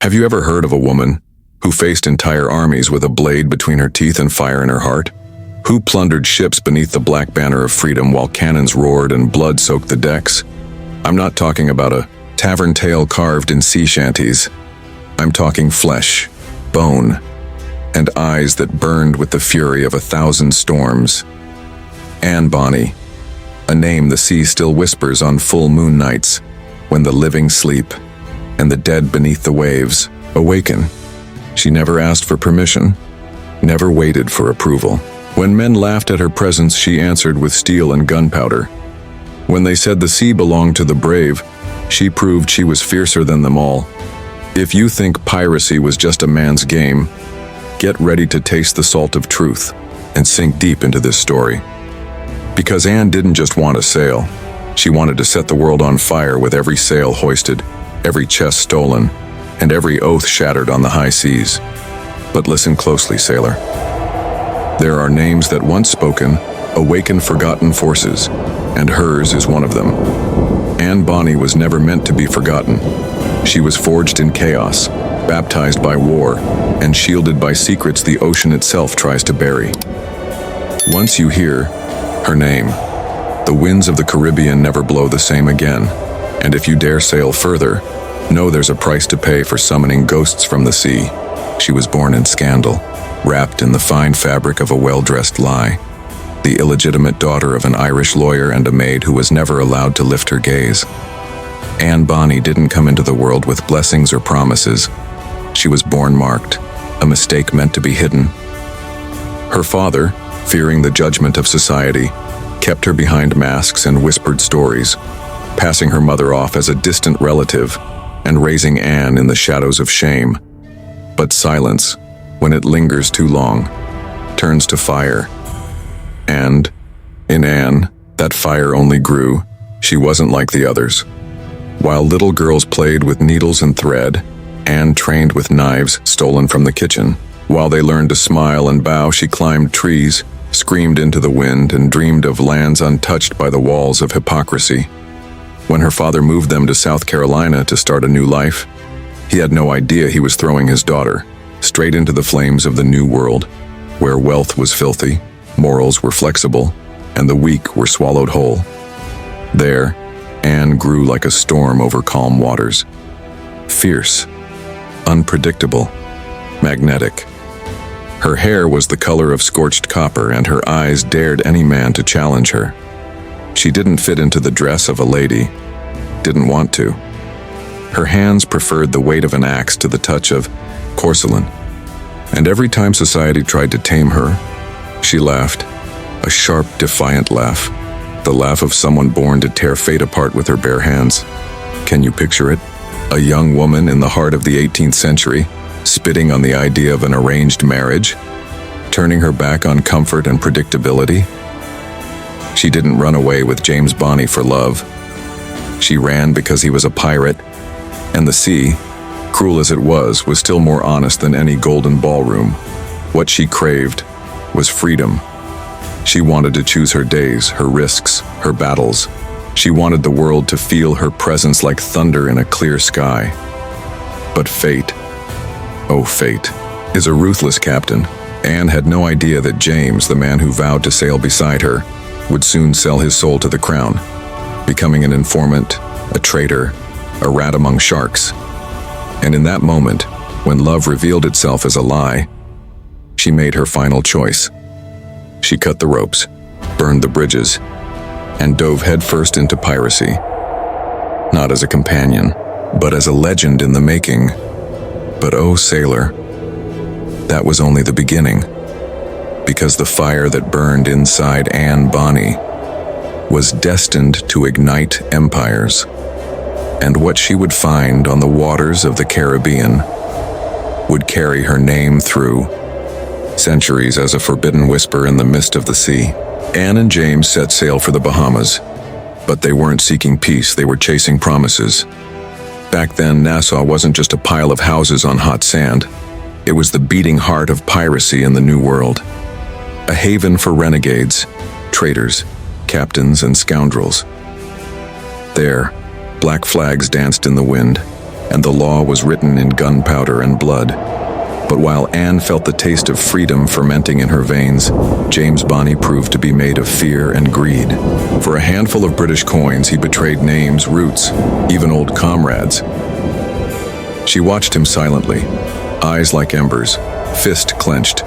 Have you ever heard of a woman who faced entire armies with a blade between her teeth and fire in her heart? Who plundered ships beneath the black banner of freedom while cannons roared and blood soaked the decks? I'm not talking about a tavern tale carved in sea shanties. I'm talking flesh, bone, and eyes that burned with the fury of 1,000 storms. Anne Bonny, a name the sea still whispers on full moon nights, when the living sleep and the dead beneath the waves awaken. She never asked for permission, never waited for approval. When men laughed at her presence, she answered with steel and gunpowder. When they said the sea belonged to the brave, she proved she was fiercer than them all. If you think piracy was just a man's game, get ready to taste the salt of truth and sink deep into this story. Because Anne didn't just want to sail, she wanted to set the world on fire with every sail hoisted, every chest stolen, and every oath shattered on the high seas. But listen closely, sailor. There are names that once spoken awaken forgotten forces, and hers is one of them. Anne Bonny was never meant to be forgotten. She was forged in chaos, baptized by war, and shielded by secrets the ocean itself tries to bury. Once you hear her name, the winds of the Caribbean never blow the same again. And if you dare sail further, know there's a price to pay for summoning ghosts from the sea. She was born in scandal, wrapped in the fine fabric of a well-dressed lie, the illegitimate daughter of an Irish lawyer and a maid who was never allowed to lift her gaze. Anne Bonny didn't come into the world with blessings or promises. She was born marked, a mistake meant to be hidden. Her father, fearing the judgment of society, kept her behind masks and whispered stories, passing her mother off as a distant relative and raising Anne in the shadows of shame. But silence, when it lingers too long, turns to fire. And, in Anne, that fire only grew. She wasn't like the others. While little girls played with needles and thread, Anne trained with knives stolen from the kitchen. While they learned to smile and bow, she climbed trees, screamed into the wind, and dreamed of lands untouched by the walls of hypocrisy. When her father moved them to South Carolina to start a new life, he had no idea he was throwing his daughter straight into the flames of the new world, where wealth was filthy, morals were flexible, and the weak were swallowed whole. There, Anne grew like a storm over calm waters. Fierce, unpredictable, magnetic. Her hair was the color of scorched copper, and her eyes dared any man to challenge her. She didn't fit into the dress of a lady, didn't want to. Her hands preferred the weight of an axe to the touch of porcelain. And every time society tried to tame her, she laughed, a sharp, defiant laugh, the laugh of someone born to tear fate apart with her bare hands. Can you picture it? A young woman in the heart of the 18th century, spitting on the idea of an arranged marriage, turning her back on comfort and predictability. She didn't run away with James Bonny for love. She ran because he was a pirate, and the sea, cruel as it was still more honest than any golden ballroom. What she craved was freedom. She wanted to choose her days, her risks, her battles. She wanted the world to feel her presence like thunder in a clear sky. But fate, oh fate, is a ruthless captain. Anne had no idea that James, the man who vowed to sail beside her, would soon sell his soul to the crown, becoming an informant, a traitor, a rat among sharks. And in that moment, when love revealed itself as a lie, she made her final choice. She cut the ropes, burned the bridges, and dove headfirst into piracy. Not as a companion, but as a legend in the making. But oh, sailor, that was only the beginning. Because the fire that burned inside Anne Bonny was destined to ignite empires. And what she would find on the waters of the Caribbean would carry her name through centuries as a forbidden whisper in the mist of the sea. Anne and James set sail for the Bahamas, but they weren't seeking peace, they were chasing promises. Back then, Nassau wasn't just a pile of houses on hot sand. It was the beating heart of piracy in the New World. A haven for renegades, traitors, captains, and scoundrels. There, black flags danced in the wind, and the law was written in gunpowder and blood. But while Anne felt the taste of freedom fermenting in her veins, James Bonny proved to be made of fear and greed. For a handful of British coins, he betrayed names, roots, even old comrades. She watched him silently, eyes like embers, fist clenched.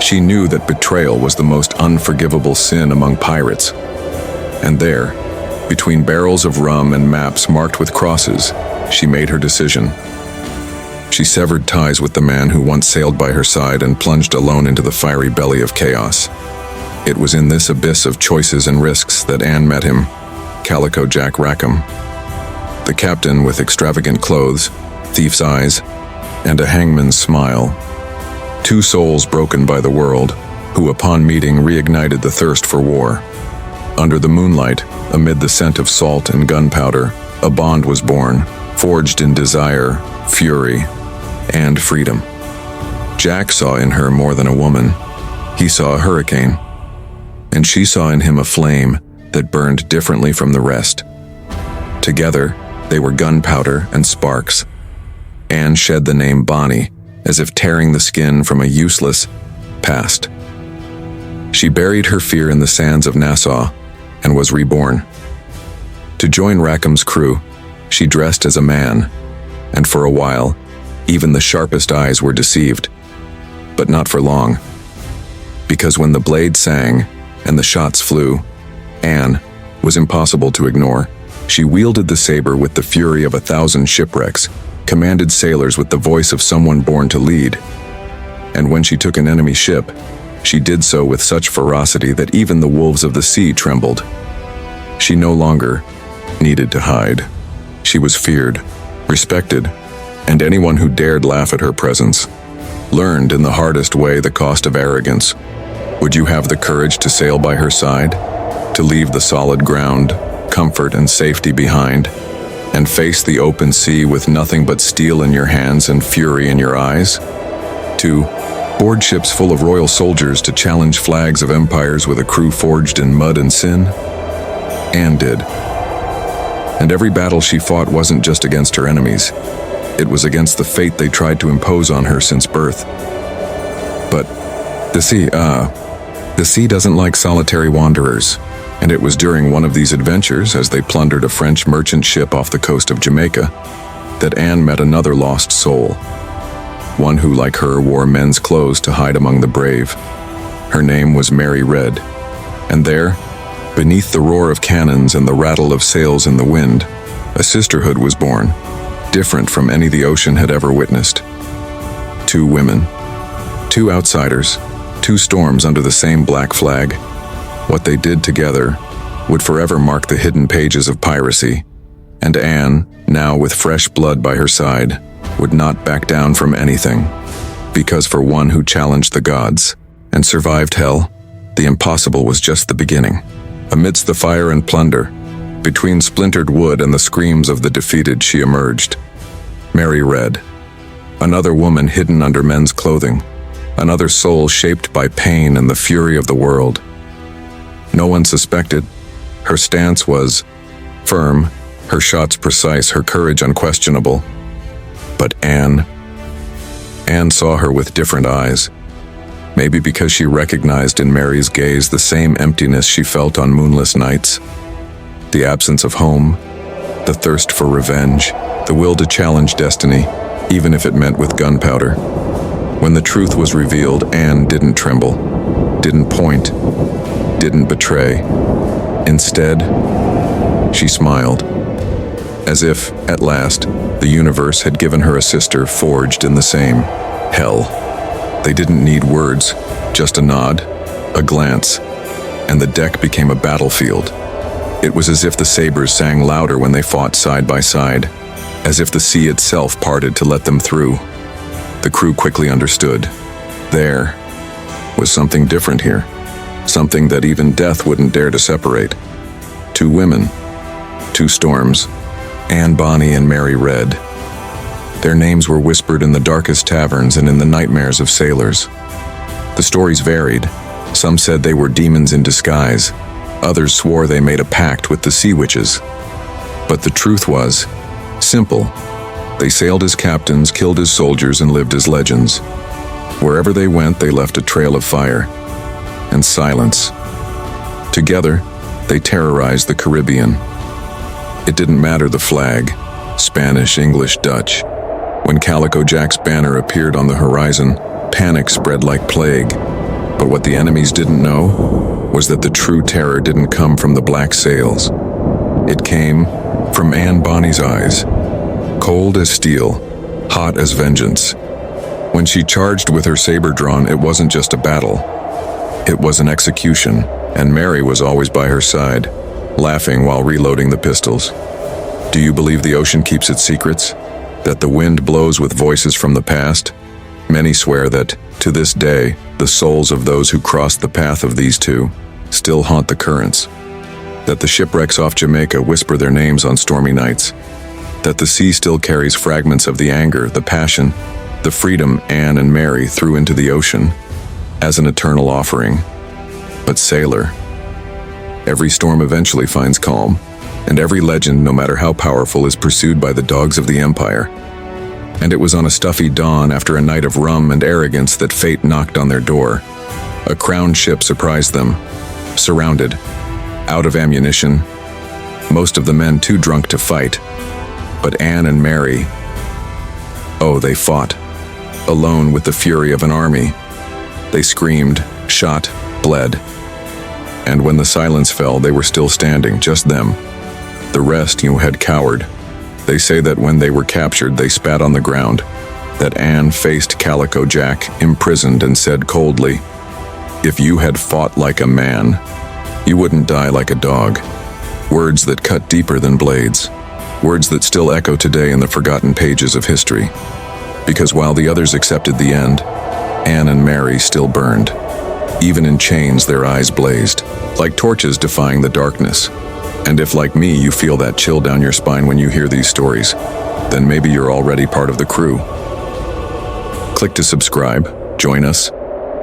She knew that betrayal was the most unforgivable sin among pirates. And there, between barrels of rum and maps marked with crosses, she made her decision. She severed ties with the man who once sailed by her side and plunged alone into the fiery belly of chaos. It was in this abyss of choices and risks that Anne met him, Calico Jack Rackham. The captain with extravagant clothes, thief's eyes, and a hangman's smile. Two souls broken by the world, who upon meeting reignited the thirst for war. Under the moonlight, amid the scent of salt and gunpowder, a bond was born, forged in desire, fury, and freedom. Jack saw in her more than a woman. He saw a hurricane, and she saw in him a flame that burned differently from the rest. Together, they were gunpowder and sparks. Anne shed the name Bonny, as if tearing the skin from a useless past. She buried her fear in the sands of Nassau and was reborn. To join Rackham's crew, she dressed as a man, and for a while, even the sharpest eyes were deceived. But not for long, because when the blade sang and the shots flew, Anne was impossible to ignore. She wielded the saber with the fury of 1,000 shipwrecks, commanded sailors with the voice of someone born to lead. And when she took an enemy ship, she did so with such ferocity that even the wolves of the sea trembled. She no longer needed to hide. She was feared, respected, and anyone who dared laugh at her presence learned in the hardest way the cost of arrogance. Would you have the courage to sail by her side, to leave the solid ground, comfort and safety behind, and face the open sea with nothing but steel in your hands and fury in your eyes? To board ships full of royal soldiers to challenge flags of empires with a crew forged in mud and sin? Anne did. And every battle she fought wasn't just against her enemies. It was against the fate they tried to impose on her since birth. But the sea doesn't like solitary wanderers. And it was during one of these adventures, as they plundered a French merchant ship off the coast of Jamaica, that Anne met another lost soul. One who, like her, wore men's clothes to hide among the brave. Her name was Mary Red. And there, beneath the roar of cannons and the rattle of sails in the wind, a sisterhood was born, different from any the ocean had ever witnessed. Two women, two outsiders, two storms under the same black flag. What they did together would forever mark the hidden pages of piracy, and Anne, now with fresh blood by her side, would not back down from anything, because for one who challenged the gods and survived hell, the impossible was just the beginning. Amidst the fire and plunder, between splintered wood and the screams of the defeated, she emerged. Mary Red, another woman hidden under men's clothing, another soul shaped by pain and the fury of the world. No one suspected. Her stance was firm, her shots precise, her courage unquestionable. But Anne saw her with different eyes. Maybe because she recognized in Mary's gaze the same emptiness she felt on moonless nights. The absence of home, the thirst for revenge, the will to challenge destiny, even if it meant with gunpowder. When the truth was revealed, Anne didn't tremble, didn't point, didn't betray. Instead, she smiled, as if, at last, the universe had given her a sister forged in the same hell. They didn't need words, just a nod, a glance, and the deck became a battlefield. It was as if the sabers sang louder when they fought side by side, as if the sea itself parted to let them through. The crew quickly understood. There was something different here, something that even death wouldn't dare to separate. Two women, two storms, Anne Bonny and Mary Red. Their names were whispered in the darkest taverns and in the nightmares of sailors. The stories varied. Some said they were demons in disguise. Others swore they made a pact with the sea witches. But the truth was simple. They sailed as captains, killed as soldiers, and lived as legends. Wherever they went, they left a trail of fire and silence. Together, they terrorized the Caribbean. It didn't matter the flag, Spanish, English, Dutch. When Calico Jack's banner appeared on the horizon, panic spread like plague. But what the enemies didn't know was that the true terror didn't come from the black sails. It came from Anne Bonny's eyes, cold as steel, hot as vengeance. When she charged with her saber drawn, it wasn't just a battle. It was an execution, and Mary was always by her side, laughing while reloading the pistols. Do you believe the ocean keeps its secrets? That the wind blows with voices from the past? Many swear that, to this day, the souls of those who crossed the path of these two still haunt the currents. That the shipwrecks off Jamaica whisper their names on stormy nights. That the sea still carries fragments of the anger, the passion, the freedom Anne and Mary threw into the ocean as an eternal offering. But sailor, every storm eventually finds calm, and every legend, no matter how powerful, is pursued by the dogs of the empire. And it was on a stuffy dawn after a night of rum and arrogance that fate knocked on their door. A crowned ship surprised them, surrounded, out of ammunition, most of the men too drunk to fight. But Anne and Mary, oh, they fought, alone with the fury of an army. They screamed, shot, bled. And when the silence fell, they were still standing, just them. The rest, had cowered. They say that when they were captured, they spat on the ground, that Anne faced Calico Jack, imprisoned, and said coldly, "If you had fought like a man, you wouldn't die like a dog." Words that cut deeper than blades. Words that still echo today in the forgotten pages of history. Because while the others accepted the end, Anne and Mary still burned. Even in chains, their eyes blazed, like torches defying the darkness. And if, like me, you feel that chill down your spine when you hear these stories, then maybe you're already part of the crew. Click to subscribe, join us,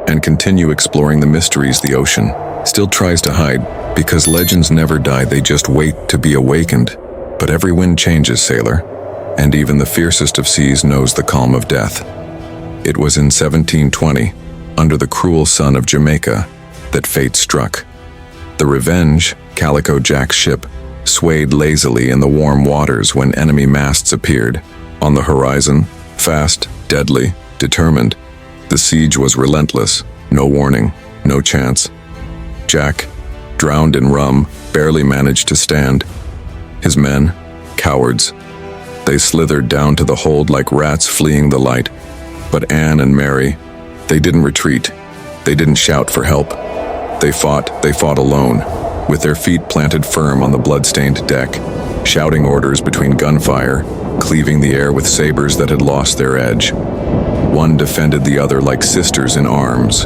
and continue exploring the mysteries the ocean still tries to hide, because legends never die, they just wait to be awakened. But every wind changes, sailor, and even the fiercest of seas knows the calm of death. It was in 1720, under the cruel sun of Jamaica, that fate struck. The Revenge, Calico Jack's ship, swayed lazily in the warm waters when enemy masts appeared. On the horizon, fast, deadly, determined, the siege was relentless. No warning, no chance. Jack, drowned in rum, barely managed to stand. His men, cowards. They slithered down to the hold like rats fleeing the light. But Anne and Mary, they didn't retreat. They didn't shout for help. They fought alone, with their feet planted firm on the blood-stained deck, shouting orders between gunfire, cleaving the air with sabers that had lost their edge. One defended the other like sisters in arms,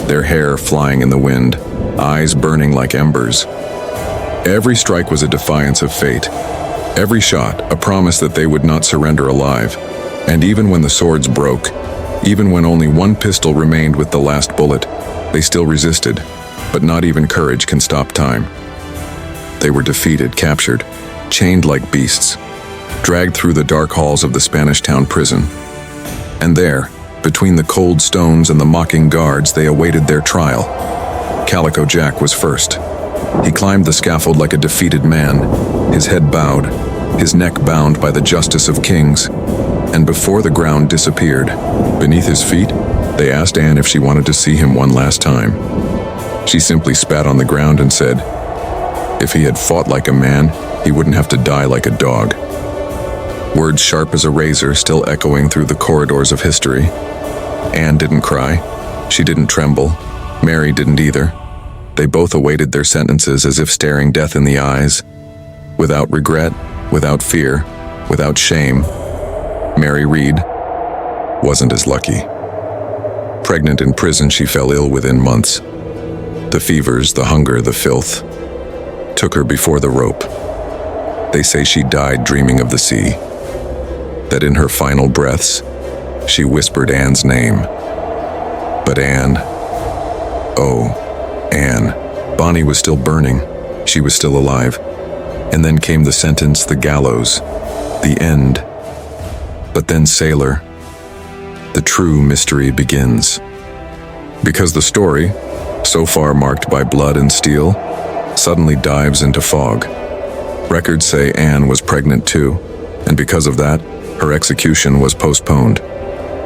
their hair flying in the wind, eyes burning like embers. Every strike was a defiance of fate. Every shot, a promise that they would not surrender alive. And even when the swords broke, even when only one pistol remained with the last bullet, they still resisted. But not even courage can stop time. They were defeated, captured, chained like beasts, dragged through the dark halls of the Spanish town prison. And there, between the cold stones and the mocking guards, they awaited their trial. Calico Jack was first. He climbed the scaffold like a defeated man, his head bowed, his neck bound by the justice of kings. And before the ground disappeared, beneath his feet, they asked Anne if she wanted to see him one last time. She simply spat on the ground and said, if he had fought like a man, he wouldn't have to die like a dog. Words sharp as a razor still echoing through the corridors of history. Anne didn't cry. She didn't tremble. Mary didn't either. They both awaited their sentences as if staring death in the eyes. Without regret, without fear, without shame. Mary Reed wasn't as lucky. Pregnant in prison, she fell ill within months. The fevers, the hunger, the filth took her before the rope. They say she died dreaming of the sea, that in her final breaths, she whispered Anne's name. But Anne, oh, Anne, Bonny was still burning. She was still alive. And then came the sentence, the gallows, the end. But then, sailor, the true mystery begins. Because the story, so far marked by blood and steel, suddenly dives into fog. Records say Anne was pregnant too, and because of that, her execution was postponed.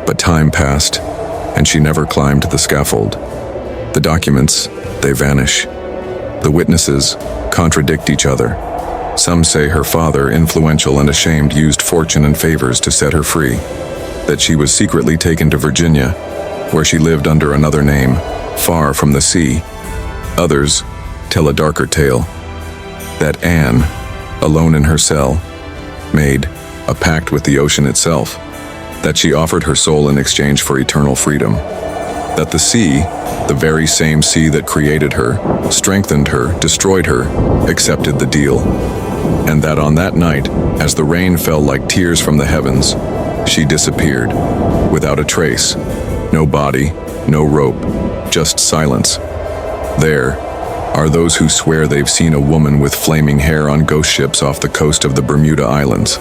But time passed, and she never climbed the scaffold. The documents, they vanish. The witnesses contradict each other. Some say her father, influential and ashamed, used fortune and favors to set her free, that she was secretly taken to Virginia, where she lived under another name, far from the sea. Others tell a darker tale, that Anne, alone in her cell, made a pact with the ocean itself, that she offered her soul in exchange for eternal freedom, that the sea, the very same sea that created her, strengthened her, destroyed her, accepted the deal, and that on that night, as the rain fell like tears from the heavens, she disappeared, without a trace, no body, no rope, just silence. There are those who swear they've seen a woman with flaming hair on ghost ships off the coast of the Bermuda Islands.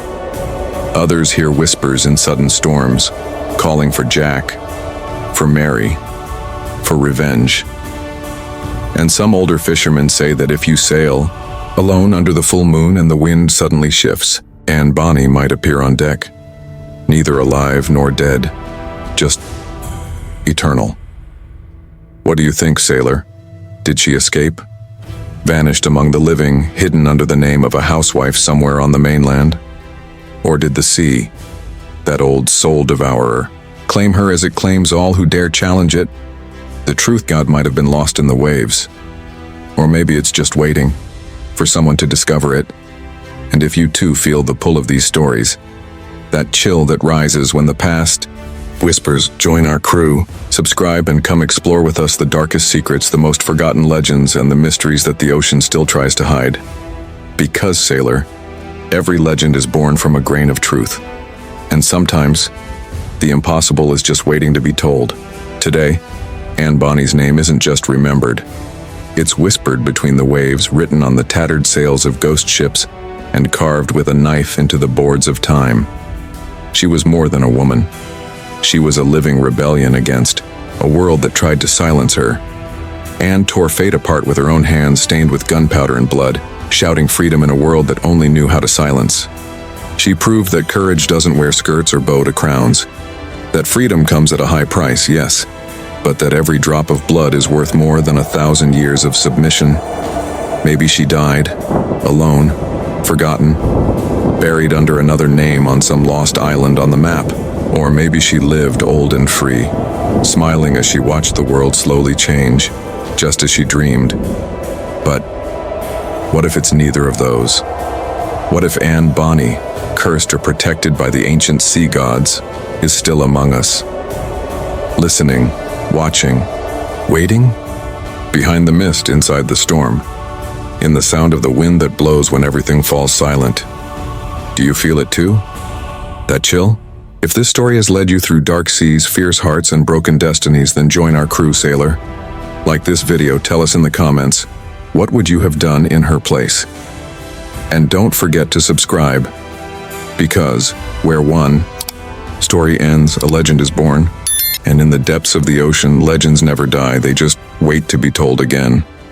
Others hear whispers in sudden storms, calling for Jack, for Mary, for revenge. And some older fishermen say that if you sail, alone under the full moon and the wind suddenly shifts, Anne Bonny might appear on deck, neither alive nor dead, just eternal. What do you think, sailor? Did she escape? Vanished among the living, hidden under the name of a housewife somewhere on the mainland? Or did the sea, that old soul devourer, claim her as it claims all who dare challenge it? The truth god might have been lost in the waves. Or maybe it's just waiting for someone to discover it. And if you too feel the pull of these stories, that chill that rises when the past whispers, join our crew, subscribe and come explore with us the darkest secrets, the most forgotten legends, and the mysteries that the ocean still tries to hide. Because, sailor, every legend is born from a grain of truth. And sometimes, the impossible is just waiting to be told. Today, Anne Bonny's name isn't just remembered. It's whispered between the waves, written on the tattered sails of ghost ships, and carved with a knife into the boards of time. She was more than a woman. She was a living rebellion against a world that tried to silence her. Anne tore fate apart with her own hands stained with gunpowder and blood, shouting freedom in a world that only knew how to silence. She proved that courage doesn't wear skirts or bow to crowns, that freedom comes at a high price, yes, but that every drop of blood is worth more than 1,000 years of submission. Maybe she died, alone, forgotten, buried under another name on some lost island on the map. Or maybe she lived old and free, smiling as she watched the world slowly change, just as she dreamed. But what if it's neither of those? What if Anne Bonny, cursed or protected by the ancient sea gods, is still among us? Listening, watching, waiting? Behind the mist, inside the storm, in the sound of the wind that blows when everything falls silent. Do you feel it too? That chill? If this story has led you through dark seas, fierce hearts, and broken destinies, then join our crew, sailor. Like this video, tell us in the comments, what would you have done in her place? And don't forget to subscribe, because where one story ends, a legend is born, and in the depths of the ocean, legends never die, they just wait to be told again.